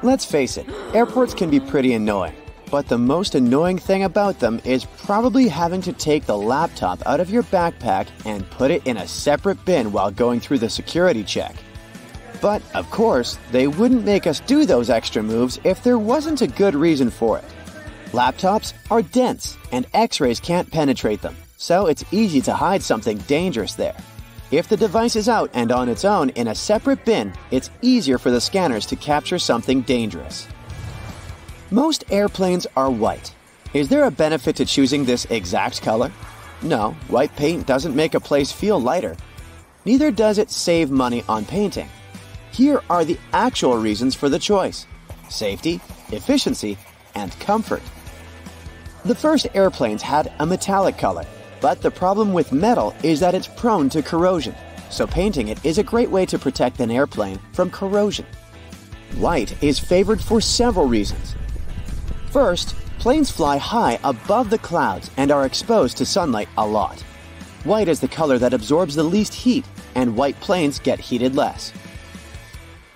Let's face it, airports can be pretty annoying. But the most annoying thing about them is probably having to take the laptop out of your backpack and put it in a separate bin while going through the security check. But, of course, they wouldn't make us do those extra moves if there wasn't a good reason for it. Laptops are dense, and X-rays can't penetrate them, so it's easy to hide something dangerous there. If the device is out and on its own in a separate bin, it's easier for the scanners to capture something dangerous. Most airplanes are white. Is there a benefit to choosing this exact color? No, white paint doesn't make a place feel lighter. Neither does it save money on painting. Here are the actual reasons for the choice: safety, efficiency, and comfort. The first airplanes had a metallic color, but the problem with metal is that it's prone to corrosion, so painting it is a great way to protect an airplane from corrosion. White is favored for several reasons. First, planes fly high above the clouds and are exposed to sunlight a lot. White is the color that absorbs the least heat, and white planes get heated less.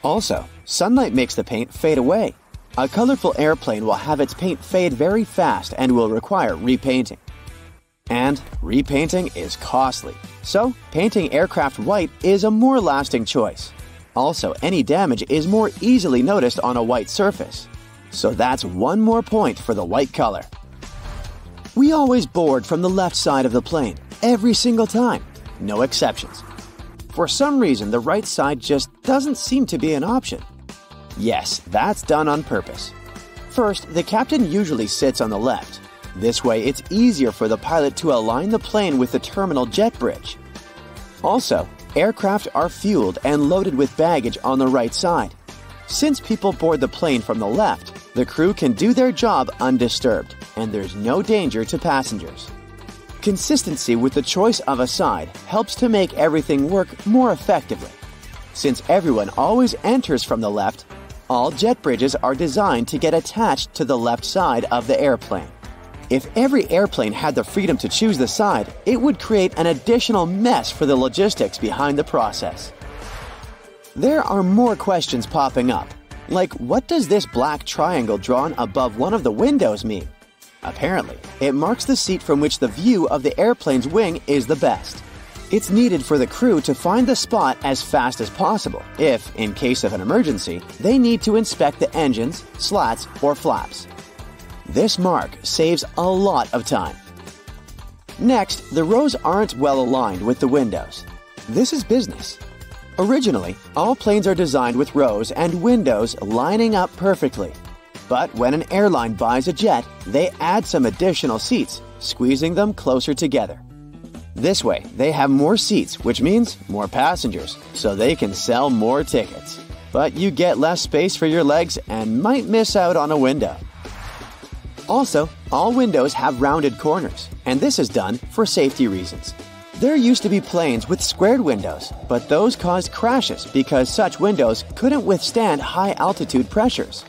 Also, sunlight makes the paint fade away. A colorful airplane will have its paint fade very fast and will require repainting. And repainting is costly, so painting aircraft white is a more lasting choice. Also, any damage is more easily noticed on a white surface. So that's one more point for the white color. We always board from the left side of the plane, every single time, no exceptions. For some reason, the right side just doesn't seem to be an option. Yes, that's done on purpose. First, the captain usually sits on the left. This way, it's easier for the pilot to align the plane with the terminal jet bridge. Also, aircraft are fueled and loaded with baggage on the right side. Since people board the plane from the left, the crew can do their job undisturbed, and there's no danger to passengers. Consistency with the choice of a side helps to make everything work more effectively. Since everyone always enters from the left, all jet bridges are designed to get attached to the left side of the airplane. If every airplane had the freedom to choose the side, it would create an additional mess for the logistics behind the process. There are more questions popping up, like what does this black triangle drawn above one of the windows mean? Apparently, it marks the seat from which the view of the airplane's wing is the best. It's needed for the crew to find the spot as fast as possible if, in case of an emergency, they need to inspect the engines, slats, or flaps. This mark saves a lot of time. Next, the rows aren't well aligned with the windows. This is business. Originally, all planes are designed with rows and windows lining up perfectly. But when an airline buys a jet, they add some additional seats, squeezing them closer together. This way, they have more seats, which means more passengers, so they can sell more tickets. But you get less space for your legs and might miss out on a window. Also, all windows have rounded corners, and this is done for safety reasons. There used to be planes with squared windows, but those caused crashes because such windows couldn't withstand high-altitude pressures.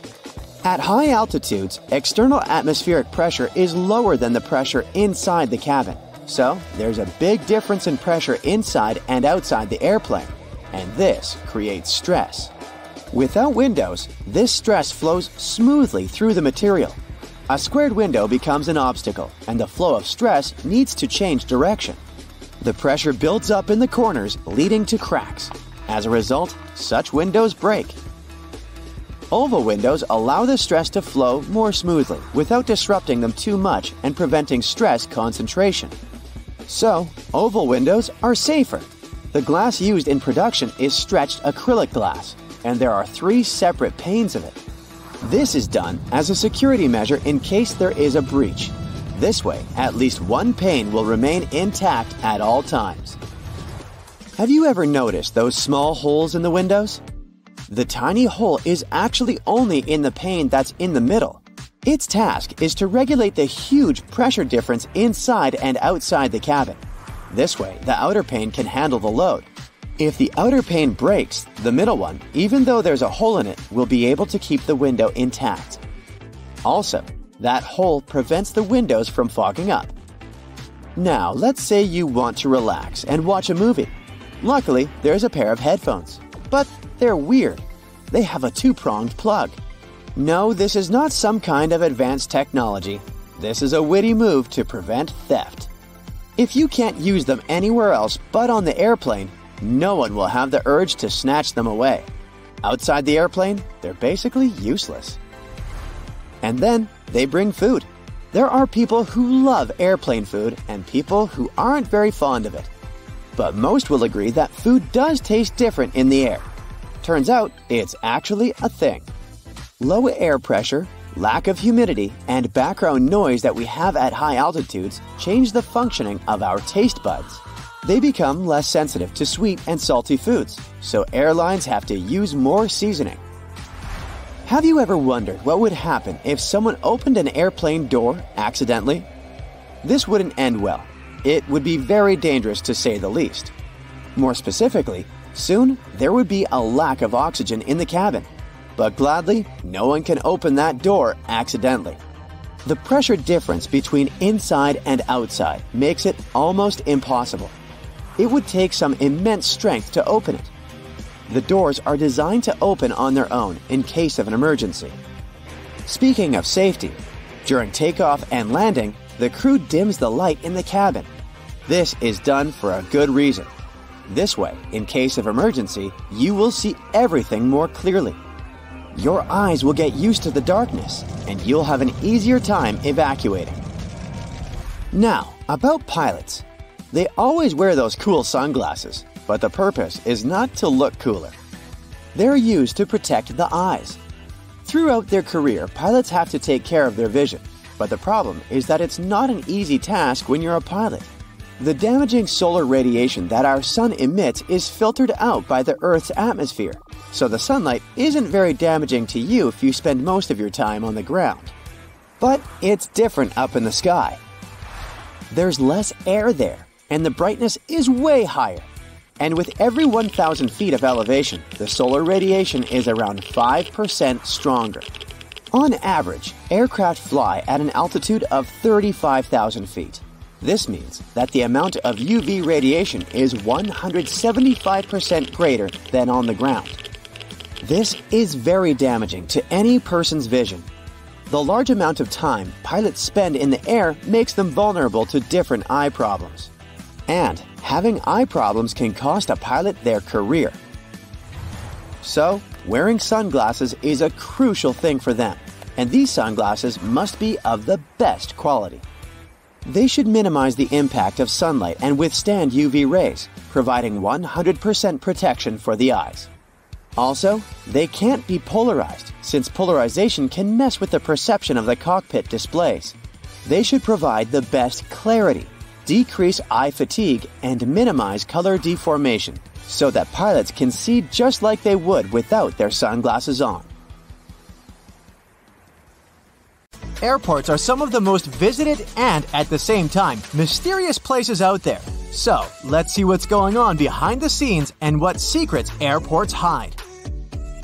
At high altitudes, external atmospheric pressure is lower than the pressure inside the cabin. So, there's a big difference in pressure inside and outside the airplane, and this creates stress. Without windows, this stress flows smoothly through the material. A squared window becomes an obstacle, and the flow of stress needs to change direction. The pressure builds up in the corners, leading to cracks. As a result, such windows break. Oval windows allow the stress to flow more smoothly without disrupting them too much and preventing stress concentration. So, oval windows are safer. The glass used in production is stretched acrylic glass, and there are 3 separate panes of it. This is done as a security measure in case there is a breach. This way, at least one pane will remain intact at all times. Have you ever noticed those small holes in the windows? The tiny hole is actually only in the pane that's in the middle. Its task is to regulate the huge pressure difference inside and outside the cabin. This way, the outer pane can handle the load. If the outer pane breaks, the middle one, even though there's a hole in it, will be able to keep the window intact. Also, that hole prevents the windows from fogging up. Now, let's say you want to relax and watch a movie. Luckily, there's a pair of headphones. But they're weird. They have a 2-pronged plug. No, this is not some kind of advanced technology. This is a witty move to prevent theft. If you can't use them anywhere else but on the airplane, no one will have the urge to snatch them away. Outside the airplane, they're basically useless. And then they bring food. There are people who love airplane food and people who aren't very fond of it. But most will agree that food does taste different in the air. Turns out, it's actually a thing. Low air pressure, lack of humidity, and background noise that we have at high altitudes change the functioning of our taste buds. They become less sensitive to sweet and salty foods, so airlines have to use more seasoning. Have you ever wondered what would happen if someone opened an airplane door accidentally? This wouldn't end well. It would be very dangerous to say the least. More specifically, soon there would be a lack of oxygen in the cabin. But gladly, no one can open that door accidentally. The pressure difference between inside and outside makes it almost impossible. It would take some immense strength to open it. The doors are designed to open on their own in case of an emergency. Speaking of safety, during takeoff and landing, the crew dims the light in the cabin. This is done for a good reason. This way, in case of emergency, you will see everything more clearly. Your eyes will get used to the darkness, and you'll have an easier time evacuating. Now, about pilots. They always wear those cool sunglasses, but the purpose is not to look cooler. They're used to protect the eyes. Throughout their career, pilots have to take care of their vision, but the problem is that it's not an easy task when you're a pilot. The damaging solar radiation that our sun emits is filtered out by the Earth's atmosphere, so the sunlight isn't very damaging to you if you spend most of your time on the ground. But it's different up in the sky. There's less air there, and the brightness is way higher. And with every 1,000 feet of elevation, the solar radiation is around 5% stronger. On average, aircraft fly at an altitude of 35,000 feet. This means that the amount of UV radiation is 175% greater than on the ground. This is very damaging to any person's vision. The large amount of time pilots spend in the air makes them vulnerable to different eye problems. And having eye problems can cost a pilot their career. So, wearing sunglasses is a crucial thing for them, and these sunglasses must be of the best quality. They should minimize the impact of sunlight and withstand UV rays, providing 100% protection for the eyes. Also, they can't be polarized, since polarization can mess with the perception of the cockpit displays. They should provide the best clarity, decrease eye fatigue, and minimize color deformation, so that pilots can see just like they would without their sunglasses on. Airports are some of the most visited and, at the same time, mysterious places out there. So, let's see what's going on behind the scenes and what secrets airports hide.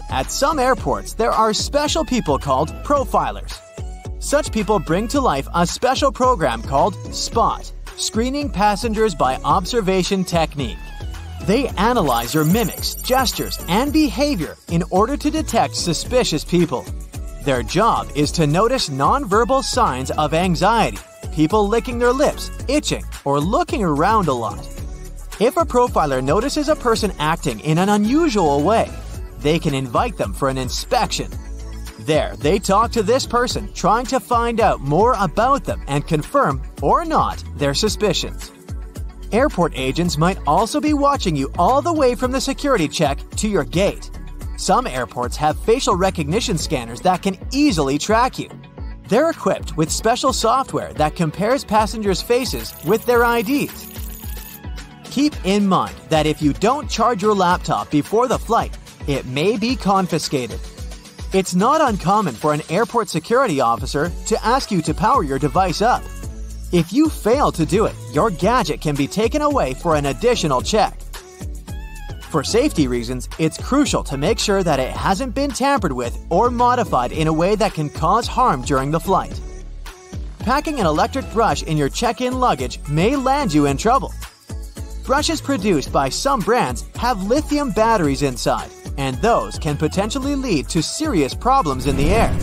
At some airports, there are special people called profilers. Such people bring to life a special program called SPOT, Screening Passengers by Observation Technique. They analyze your mimics, gestures, and behavior in order to detect suspicious people. Their job is to notice nonverbal signs of anxiety, people licking their lips, itching, or looking around a lot. If a profiler notices a person acting in an unusual way, they can invite them for an inspection. There, they talk to this person, trying to find out more about them and confirm, or not, their suspicions. Airport agents might also be watching you all the way from the security check to your gate. Some airports have facial recognition scanners that can easily track you. They're equipped with special software that compares passengers' faces with their IDs. Keep in mind that if you don't charge your laptop before the flight, it may be confiscated. It's not uncommon for an airport security officer to ask you to power your device up. If you fail to do it, your gadget can be taken away for an additional check. For safety reasons, it's crucial to make sure that it hasn't been tampered with or modified in a way that can cause harm during the flight. Packing an electric brush in your check-in luggage may land you in trouble. Brushes produced by some brands have lithium batteries inside, and those can potentially lead to serious problems in the air.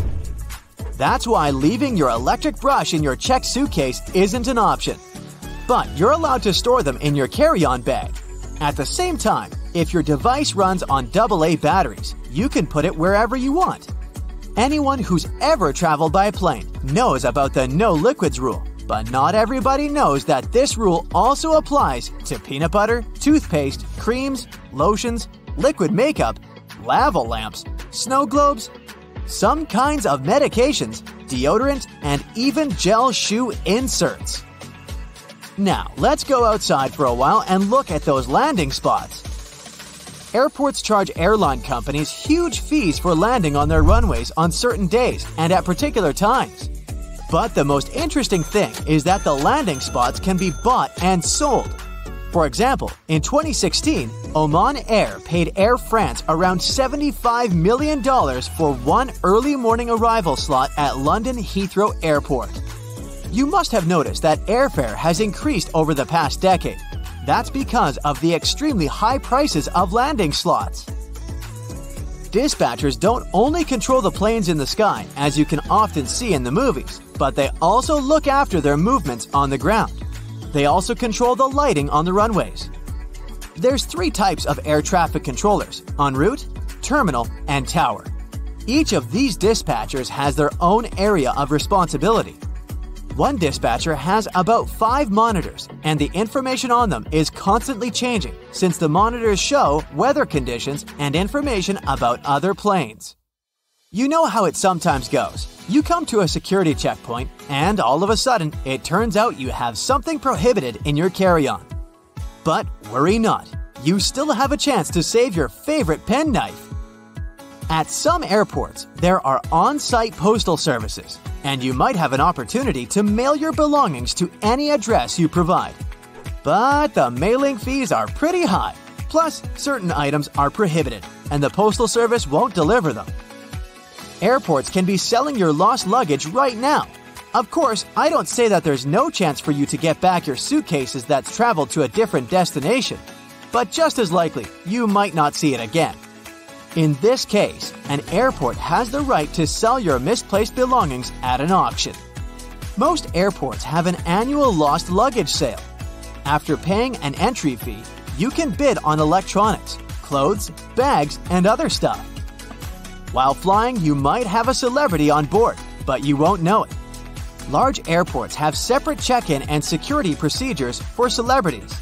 That's why leaving your electric brush in your checked suitcase isn't an option. But you're allowed to store them in your carry-on bag. At the same time, if your device runs on AA batteries, you can put it wherever you want. Anyone who's ever traveled by plane knows about the no liquids rule, but not everybody knows that this rule also applies to peanut butter, toothpaste, creams, lotions, liquid makeup, lava lamps, snow globes, some kinds of medications, deodorant, and even gel shoe inserts. Now, let's go outside for a while and look at those landing spots. Airports charge airline companies huge fees for landing on their runways on certain days and at particular times. But the most interesting thing is that the landing spots can be bought and sold. For example, in 2016, Oman Air paid Air France around $75 million for one early morning arrival slot at London Heathrow Airport. You must have noticed that airfare has increased over the past decade. That's because of the extremely high prices of landing slots. Dispatchers don't only control the planes in the sky, as you can often see in the movies, but they also look after their movements on the ground. They also control the lighting on the runways. There's 3 types of air traffic controllers: en route, terminal, and tower. Each of these dispatchers has their own area of responsibility. One dispatcher has about 5 monitors, and the information on them is constantly changing since the monitors show weather conditions and information about other planes. You know how it sometimes goes. You come to a security checkpoint, and all of a sudden, it turns out you have something prohibited in your carry-on. But worry not, you still have a chance to save your favorite penknife. At some airports, there are on-site postal services, and you might have an opportunity to mail your belongings to any address you provide. But the mailing fees are pretty high. Plus, certain items are prohibited, and the postal service won't deliver them. Airports can be selling your lost luggage right now. Of course, I don't say that there's no chance for you to get back your suitcases that's traveled to a different destination, but just as likely, you might not see it again. In this case, an airport has the right to sell your misplaced belongings at an auction. Most airports have an annual lost luggage sale. After paying an entry fee, you can bid on electronics, clothes, bags, and other stuff. While flying, you might have a celebrity on board, but you won't know it. Large airports have separate check-in and security procedures for celebrities.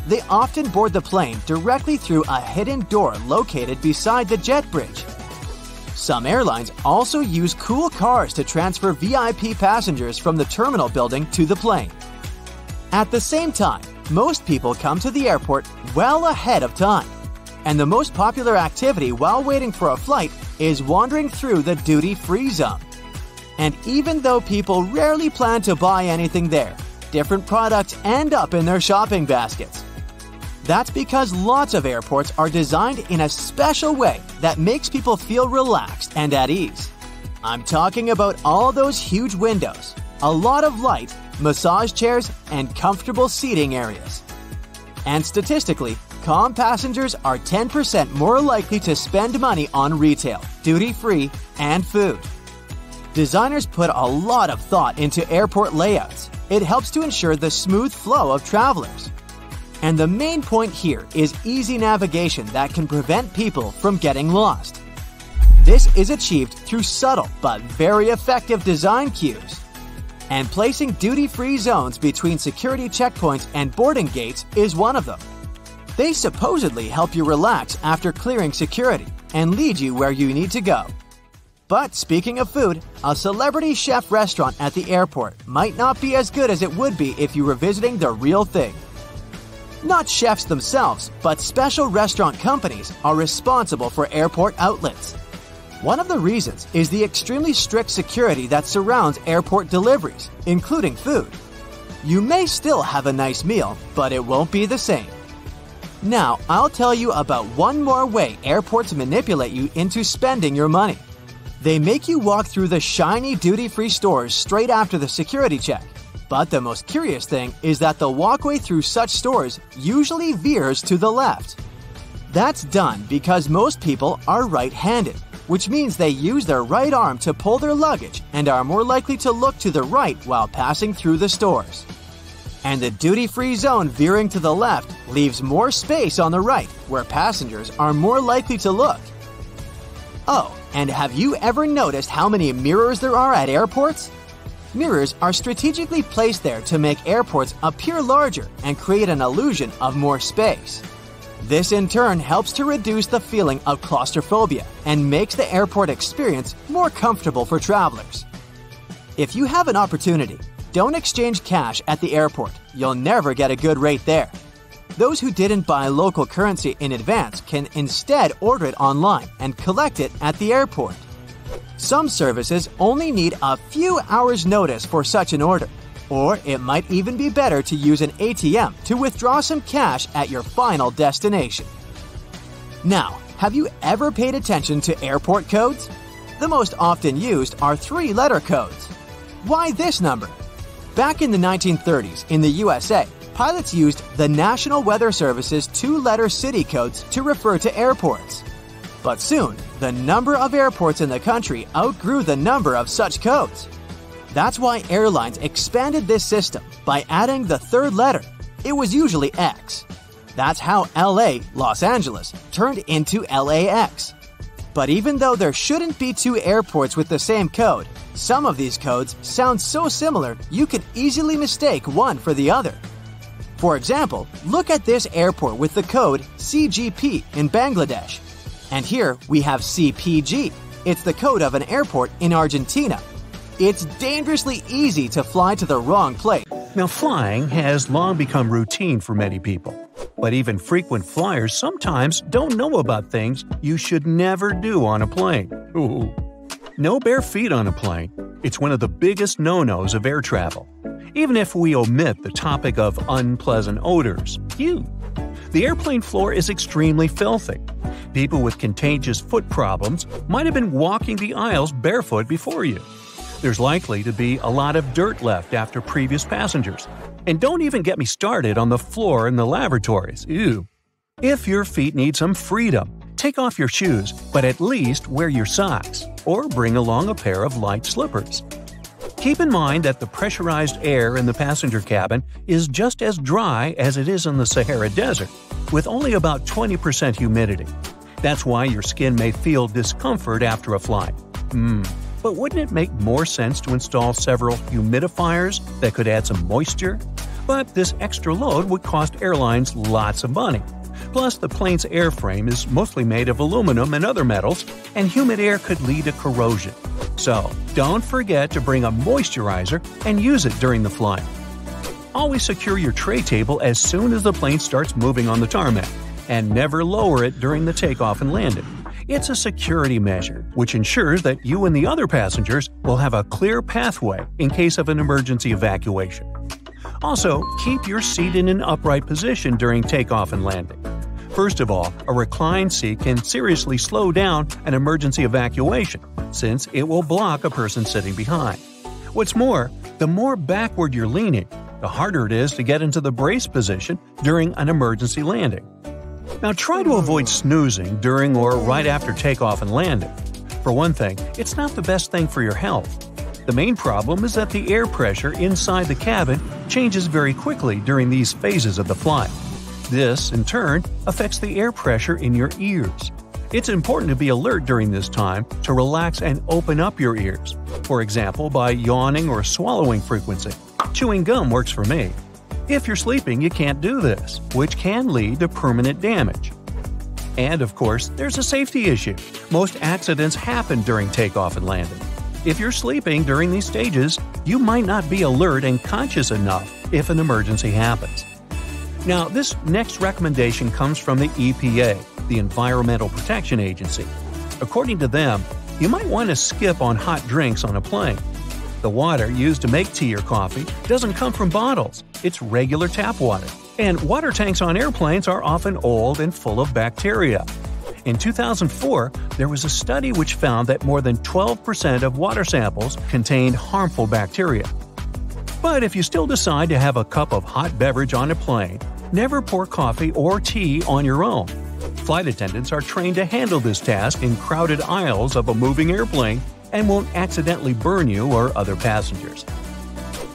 They often board the plane directly through a hidden door located beside the jet bridge. Some airlines also use cool cars to transfer VIP passengers from the terminal building to the plane. At the same time, most people come to the airport well ahead of time. And the most popular activity while waiting for a flight is wandering through the duty-free zone. And even though people rarely plan to buy anything there, different products end up in their shopping baskets. That's because lots of airports are designed in a special way that makes people feel relaxed and at ease. I'm talking about all those huge windows, a lot of light, massage chairs, and comfortable seating areas. And statistically, calm passengers are 10% more likely to spend money on retail, duty-free, and food. Designers put a lot of thought into airport layouts. It helps to ensure the smooth flow of travelers. And the main point here is easy navigation that can prevent people from getting lost. This is achieved through subtle but very effective design cues. And placing duty-free zones between security checkpoints and boarding gates is one of them. They supposedly help you relax after clearing security and lead you where you need to go. But speaking of food, a celebrity chef restaurant at the airport might not be as good as it would be if you were visiting the real thing. Not chefs themselves, but special restaurant companies are responsible for airport outlets. One of the reasons is the extremely strict security that surrounds airport deliveries, including food. You may still have a nice meal, but it won't be the same. Now, I'll tell you about one more way airports manipulate you into spending your money. They make you walk through the shiny duty-free stores straight after the security check. But the most curious thing is that the walkway through such stores usually veers to the left. That's done because most people are right-handed, which means they use their right arm to pull their luggage and are more likely to look to the right while passing through the stores. And the duty-free zone veering to the left leaves more space on the right, where passengers are more likely to look. Oh, and have you ever noticed how many mirrors there are at airports? Mirrors are strategically placed there to make airports appear larger and create an illusion of more space. This in turn helps to reduce the feeling of claustrophobia and makes the airport experience more comfortable for travelers. If you have an opportunity, don't exchange cash at the airport. You'll never get a good rate there. Those who didn't buy local currency in advance can instead order it online and collect it at the airport. Some services only need a few hours' notice for such an order, or it might even be better to use an ATM to withdraw some cash at your final destination. Now, have you ever paid attention to airport codes? The most often used are 3-letter codes. Why this number? Back in the 1930s in the USA, pilots used the National Weather Service's 2-letter city codes to refer to airports. But soon, the number of airports in the country outgrew the number of such codes. That's why airlines expanded this system by adding the 3rd letter. It was usually X. That's how LA, Los Angeles, turned into LAX. But even though there shouldn't be 2 airports with the same code, some of these codes sound so similar you could easily mistake one for the other. For example, look at this airport with the code CGP in Bangladesh. And here we have CPG. It's the code of an airport in Argentina. It's dangerously easy to fly to the wrong place. Now, flying has long become routine for many people. But even frequent flyers sometimes don't know about things you should never do on a plane. Ooh. No bare feet on a plane. It's one of the biggest no-nos of air travel. Even if we omit the topic of unpleasant odors. The airplane floor is extremely filthy. People with contagious foot problems might have been walking the aisles barefoot before you. There's likely to be a lot of dirt left after previous passengers. And don't even get me started on the floor in the lavatories. Ew. If your feet need some freedom, take off your shoes, but at least wear your socks, or bring along a pair of light slippers. Keep in mind that the pressurized air in the passenger cabin is just as dry as it is in the Sahara Desert, with only about 20% humidity. That's why your skin may feel discomfort after a flight. But wouldn't it make more sense to install several humidifiers that could add some moisture? But this extra load would cost airlines lots of money. Plus, the plane's airframe is mostly made of aluminum and other metals, and humid air could lead to corrosion. So, don't forget to bring a moisturizer and use it during the flight. Always secure your tray table as soon as the plane starts moving on the tarmac, and never lower it during the takeoff and landing. It's a security measure, which ensures that you and the other passengers will have a clear pathway in case of an emergency evacuation. Also, keep your seat in an upright position during takeoff and landing. First of all, a reclined seat can seriously slow down an emergency evacuation, since it will block a person sitting behind. What's more, the more backward you're leaning, the harder it is to get into the brace position during an emergency landing. Now try to avoid snoozing during or right after takeoff and landing. For one thing, it's not the best thing for your health. The main problem is that the air pressure inside the cabin changes very quickly during these phases of the flight. This, in turn, affects the air pressure in your ears. It's important to be alert during this time to relax and open up your ears, for example by yawning or swallowing frequency. Chewing gum works for me. If you're sleeping, you can't do this, which can lead to permanent damage. And of course, there's a safety issue. Most accidents happen during takeoff and landing. If you're sleeping during these stages, you might not be alert and conscious enough if an emergency happens. Now, this next recommendation comes from the EPA, the Environmental Protection Agency. According to them, you might want to skip on hot drinks on a plane. The water used to make tea or coffee doesn't come from bottles, it's regular tap water. And water tanks on airplanes are often old and full of bacteria. In 2004, there was a study which found that more than 12% of water samples contained harmful bacteria. But if you still decide to have a cup of hot beverage on a plane, never pour coffee or tea on your own. Flight attendants are trained to handle this task in crowded aisles of a moving airplane and won't accidentally burn you or other passengers.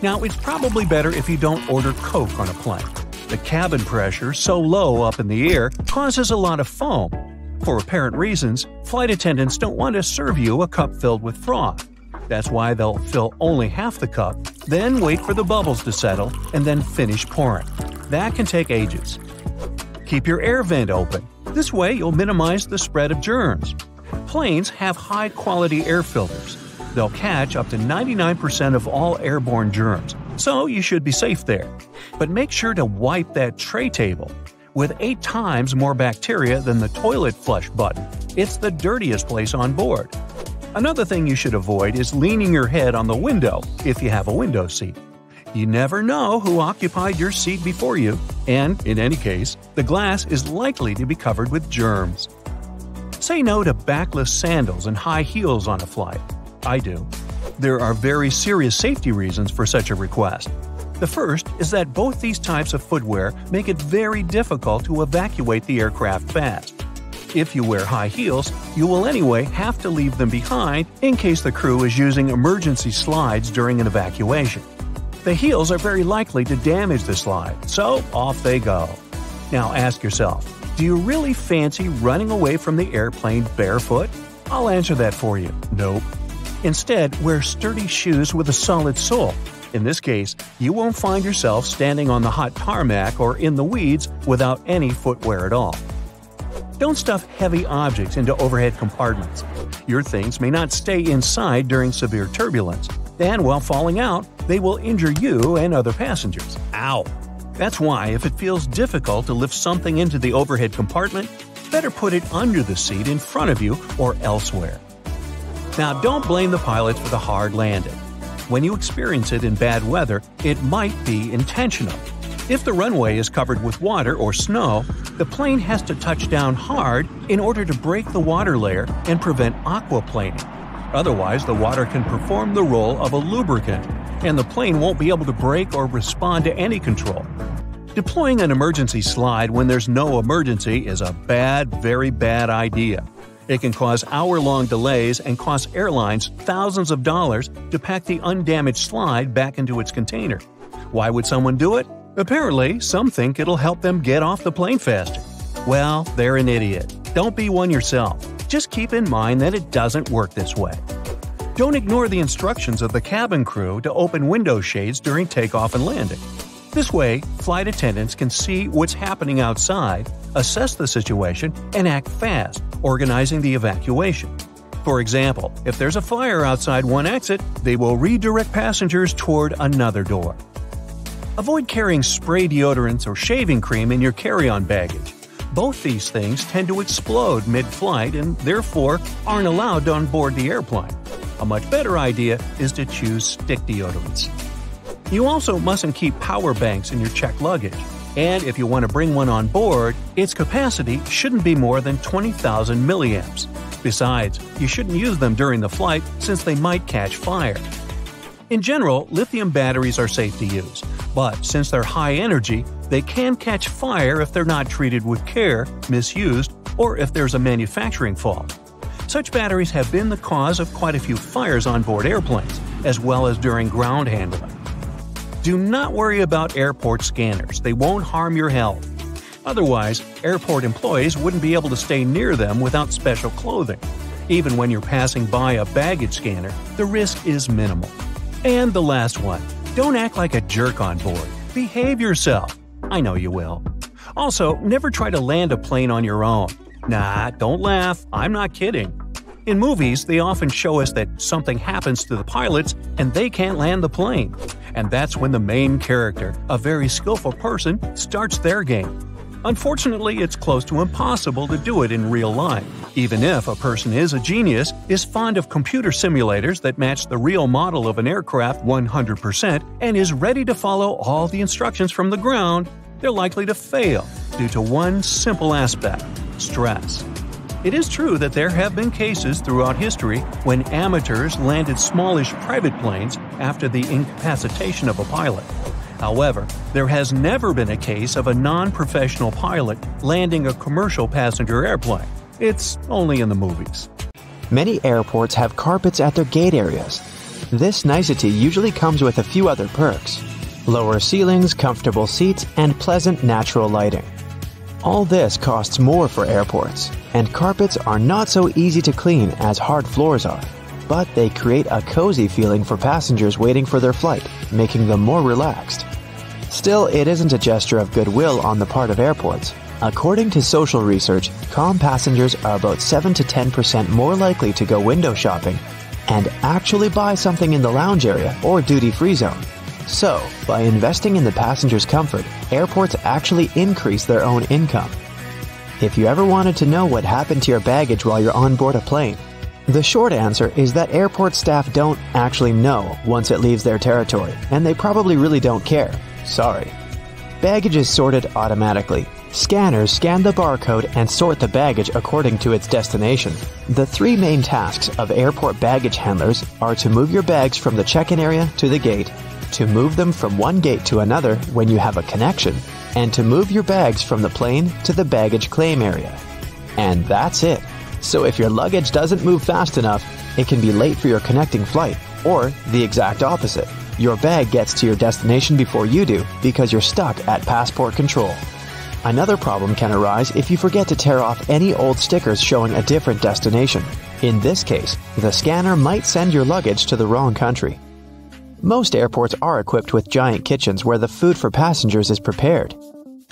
Now, it's probably better if you don't order Coke on a plane. The cabin pressure, so low up in the air, causes a lot of foam. For apparent reasons, flight attendants don't want to serve you a cup filled with froth. That's why they'll fill only half the cup, then wait for the bubbles to settle, and then finish pouring. That can take ages. Keep your air vent open. This way you'll minimize the spread of germs. Planes have high-quality air filters. They'll catch up to 99% of all airborne germs, so you should be safe there. But make sure to wipe that tray table. With 8 times more bacteria than the toilet flush button, it's the dirtiest place on board. Another thing you should avoid is leaning your head on the window if you have a window seat. You never know who occupied your seat before you, and, in any case, the glass is likely to be covered with germs. Say no to backless sandals and high heels on a flight. I do. There are very serious safety reasons for such a request. The first is that both these types of footwear make it very difficult to evacuate the aircraft fast. If you wear high heels, you will anyway have to leave them behind in case the crew is using emergency slides during an evacuation. The heels are very likely to damage the slide, so off they go. Now ask yourself, do you really fancy running away from the airplane barefoot? I'll answer that for you. Nope. Instead, wear sturdy shoes with a solid sole. In this case, you won't find yourself standing on the hot tarmac or in the weeds without any footwear at all. Don't stuff heavy objects into overhead compartments. Your things may not stay inside during severe turbulence, and while falling out, they will injure you and other passengers. Ow! That's why, if it feels difficult to lift something into the overhead compartment, better put it under the seat in front of you or elsewhere. Now, don't blame the pilots for the hard landing. When you experience it in bad weather, it might be intentional. If the runway is covered with water or snow, the plane has to touch down hard in order to break the water layer and prevent aquaplaning. Otherwise, the water can perform the role of a lubricant, and the plane won't be able to brake or respond to any control. Deploying an emergency slide when there's no emergency is a bad, very bad idea. It can cause hour-long delays and cost airlines thousands of dollars to pack the undamaged slide back into its container. Why would someone do it? Apparently, some think it'll help them get off the plane faster. Well, they're an idiot. Don't be one yourself. Just keep in mind that it doesn't work this way. Don't ignore the instructions of the cabin crew to open window shades during takeoff and landing. This way, flight attendants can see what's happening outside, assess the situation, and act fast, organizing the evacuation. For example, if there's a fire outside one exit, they will redirect passengers toward another door. Avoid carrying spray deodorants or shaving cream in your carry-on baggage. Both these things tend to explode mid-flight and therefore aren't allowed on board the airplane. A much better idea is to choose stick deodorants. You also mustn't keep power banks in your checked luggage. And if you want to bring one on board, its capacity shouldn't be more than 20,000 milliamps. Besides, you shouldn't use them during the flight since they might catch fire. In general, lithium batteries are safe to use, but since they're high energy, they can catch fire if they're not treated with care, misused, or if there's a manufacturing fault. Such batteries have been the cause of quite a few fires on board airplanes, as well as during ground handling. Do not worry about airport scanners, they won't harm your health. Otherwise, airport employees wouldn't be able to stay near them without special clothing. Even when you're passing by a baggage scanner, the risk is minimal. And the last one, don't act like a jerk on board. Behave yourself. I know you will. Also, never try to land a plane on your own. Nah, don't laugh, I'm not kidding. In movies, they often show us that something happens to the pilots and they can't land the plane. And that's when the main character, a very skillful person, starts their game. Unfortunately, it's close to impossible to do it in real life. Even if a person is a genius, is fond of computer simulators that match the real model of an aircraft 100%, and is ready to follow all the instructions from the ground, they're likely to fail due to one simple aspect: stress. It is true that there have been cases throughout history when amateurs landed smallish private planes after the incapacitation of a pilot. However, there has never been a case of a non-professional pilot landing a commercial passenger airplane. It's only in the movies. Many airports have carpets at their gate areas. This nicety usually comes with a few other perks: lower ceilings, comfortable seats, and pleasant natural lighting. All this costs more for airports, and carpets are not so easy to clean as hard floors are, but they create a cozy feeling for passengers waiting for their flight, making them more relaxed. Still, it isn't a gesture of goodwill on the part of airports. According to social research, calm passengers are about 7 to 10% more likely to go window shopping and actually buy something in the lounge area or duty-free zone. So, by investing in the passenger's comfort, airports actually increase their own income. If you ever wanted to know what happened to your baggage while you're on board a plane, the short answer is that airport staff don't actually know once it leaves their territory, and they probably really don't care. Sorry. Baggage is sorted automatically. Scanners scan the barcode and sort the baggage according to its destination. The three main tasks of airport baggage handlers are to move your bags from the check-in area to the gate, to move them from one gate to another when you have a connection, and to move your bags from the plane to the baggage claim area. And that's it. So if your luggage doesn't move fast enough, it can be late for your connecting flight, or the exact opposite. Your bag gets to your destination before you do because you're stuck at passport control. Another problem can arise if you forget to tear off any old stickers showing a different destination. In this case, the scanner might send your luggage to the wrong country. Most airports are equipped with giant kitchens where the food for passengers is prepared.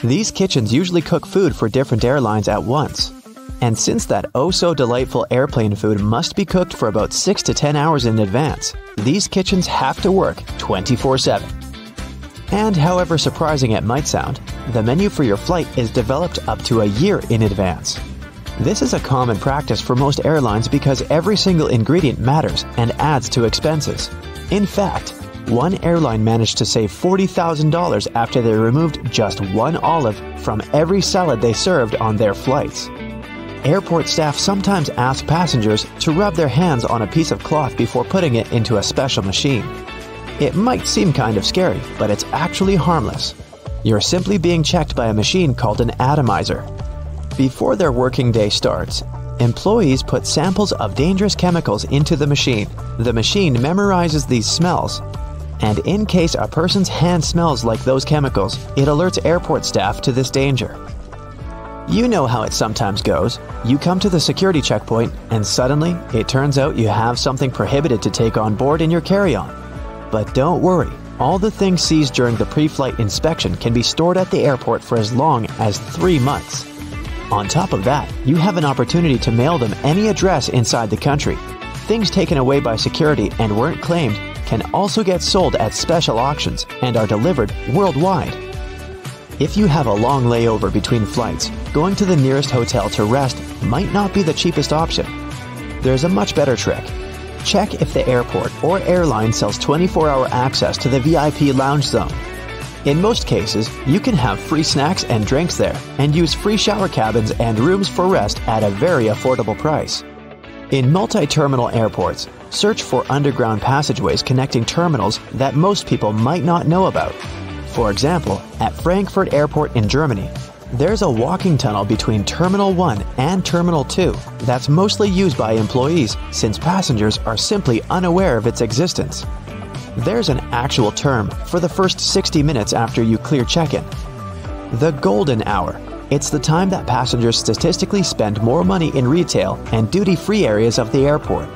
These kitchens usually cook food for different airlines at once. And since that oh-so-delightful airplane food must be cooked for about 6 to 10 hours in advance, these kitchens have to work 24/7. And however surprising it might sound, the menu for your flight is developed up to a year in advance. This is a common practice for most airlines because every single ingredient matters and adds to expenses. In fact, one airline managed to save $40,000 after they removed just one olive from every salad they served on their flights. Airport staff sometimes ask passengers to rub their hands on a piece of cloth before putting it into a special machine. It might seem kind of scary, but it's actually harmless. You're simply being checked by a machine called an atomizer. Before their working day starts, employees put samples of dangerous chemicals into the machine. The machine memorizes these smells, and in case a person's hand smells like those chemicals, it alerts airport staff to this danger. You know how it sometimes goes. You come to the security checkpoint, and suddenly, it turns out you have something prohibited to take on board in your carry-on. But don't worry, all the things seized during the pre-flight inspection can be stored at the airport for as long as 3 months. On top of that, you have an opportunity to mail them any address inside the country. Things taken away by security and weren't claimed can also get sold at special auctions and are delivered worldwide. If you have a long layover between flights, going to the nearest hotel to rest might not be the cheapest option. There's a much better trick. Check if the airport or airline sells 24-hour access to the VIP lounge zone. In most cases, you can have free snacks and drinks there and use free shower cabins and rooms for rest at a very affordable price. In multi-terminal airports, search for underground passageways connecting terminals that most people might not know about. For example, at Frankfurt Airport in Germany, there's a walking tunnel between Terminal 1 and Terminal 2 that's mostly used by employees since passengers are simply unaware of its existence. There's an actual term for the first 60 minutes after you clear check-in. The golden hour. It's the time that passengers statistically spend more money in retail and duty-free areas of the airport.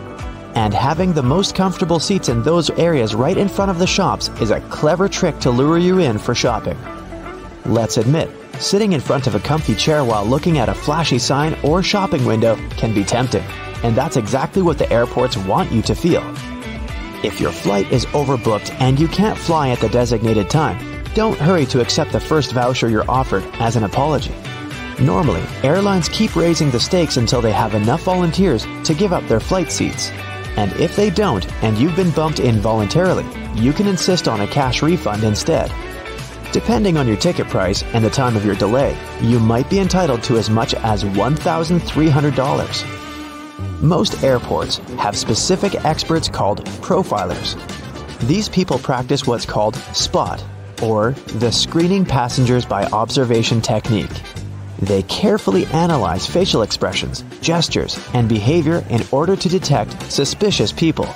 And having the most comfortable seats in those areas right in front of the shops is a clever trick to lure you in for shopping. Let's admit, sitting in front of a comfy chair while looking at a flashy sign or shopping window can be tempting, and that's exactly what the airports want you to feel. If your flight is overbooked and you can't fly at the designated time, don't hurry to accept the first voucher you're offered as an apology. Normally, airlines keep raising the stakes until they have enough volunteers to give up their flight seats. And if they don't, and you've been bumped in voluntarily, you can insist on a cash refund instead. Depending on your ticket price and the time of your delay, you might be entitled to as much as $1,300. Most airports have specific experts called profilers. These people practice what's called SPOT, or the screening passengers by observation technique. They carefully analyze facial expressions, gestures, and behavior in order to detect suspicious people.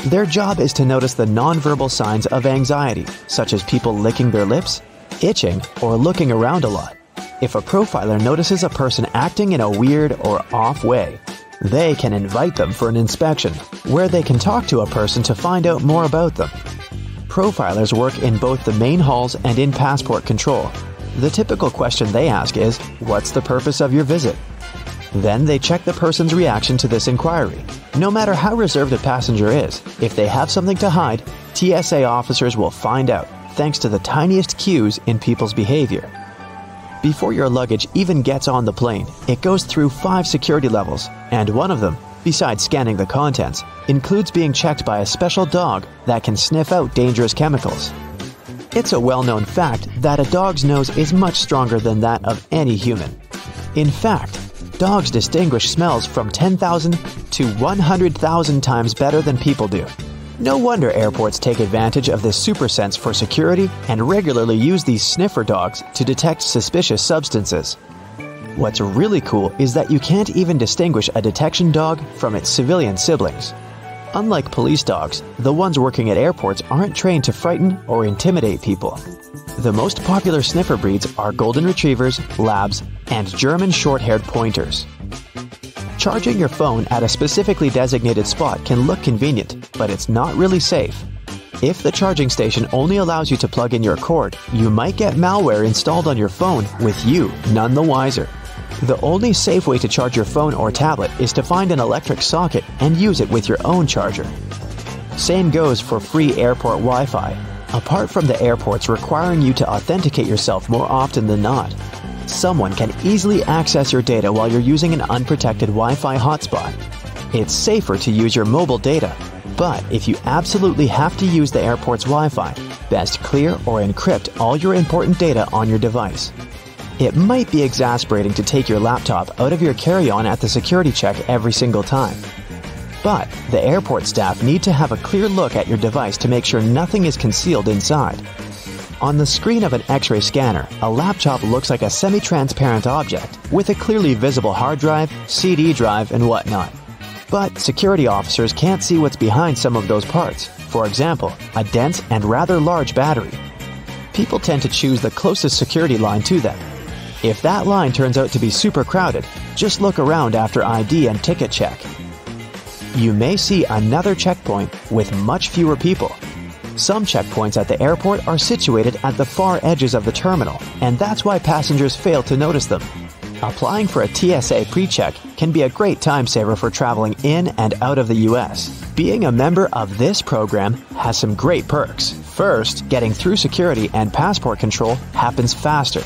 Their job is to notice the nonverbal signs of anxiety, such as people licking their lips, itching, or looking around a lot. If a profiler notices a person acting in a weird or off way, they can invite them for an inspection, where they can talk to a person to find out more about them. Profilers work in both the main halls and in passport control. The typical question they ask is, "What's the purpose of your visit?" Then they check the person's reaction to this inquiry. No matter how reserved a passenger is, if they have something to hide, TSA officers will find out, thanks to the tiniest cues in people's behavior. Before your luggage even gets on the plane, it goes through 5 security levels, and one of them, besides scanning the contents, includes being checked by a special dog that can sniff out dangerous chemicals. It's a well-known fact that a dog's nose is much stronger than that of any human. In fact, dogs distinguish smells from 10,000 to 100,000 times better than people do. No wonder airports take advantage of this super sense for security and regularly use these sniffer dogs to detect suspicious substances. What's really cool is that you can't even distinguish a detection dog from its civilian siblings. Unlike police dogs, the ones working at airports aren't trained to frighten or intimidate people. The most popular sniffer breeds are golden retrievers, labs, and German short-haired pointers. Charging your phone at a specifically designated spot can look convenient, but it's not really safe. If the charging station only allows you to plug in your cord, you might get malware installed on your phone with you none the wiser. The only safe way to charge your phone or tablet is to find an electric socket and use it with your own charger. Same goes for free airport Wi-Fi, apart from the airports requiring you to authenticate yourself more often than not. Someone can easily access your data while you're using an unprotected Wi-Fi hotspot. It's safer to use your mobile data, but if you absolutely have to use the airport's Wi-Fi, best clear or encrypt all your important data on your device. It might be exasperating to take your laptop out of your carry-on at the security check every single time. But the airport staff need to have a clear look at your device to make sure nothing is concealed inside. On the screen of an X-ray scanner, a laptop looks like a semi-transparent object with a clearly visible hard drive, CD drive, and whatnot. But security officers can't see what's behind some of those parts. For example, a dense and rather large battery. People tend to choose the closest security line to them. If that line turns out to be super crowded, just look around after ID and ticket check. You may see another checkpoint with much fewer people. Some checkpoints at the airport are situated at the far edges of the terminal, and that's why passengers fail to notice them. Applying for a TSA pre-check can be a great time saver for traveling in and out of the US. Being a member of this program has some great perks. First, getting through security and passport control happens faster.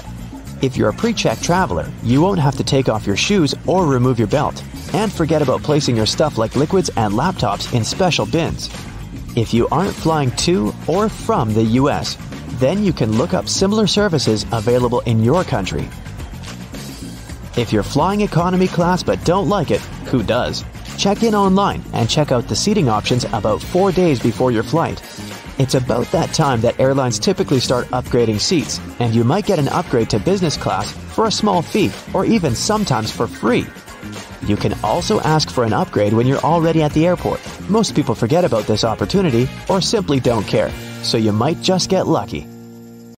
If you're a pre-check traveler, you won't have to take off your shoes or remove your belt, and forget about placing your stuff like liquids and laptops in special bins. If you aren't flying to or from the US, then you can look up similar services available in your country. If you're flying economy class but don't like it, who does? Check in online and check out the seating options about 4 days before your flight. It's about that time that airlines typically start upgrading seats, and you might get an upgrade to business class for a small fee or even sometimes for free. You can also ask for an upgrade when you're already at the airport. Most people forget about this opportunity or simply don't care, so you might just get lucky.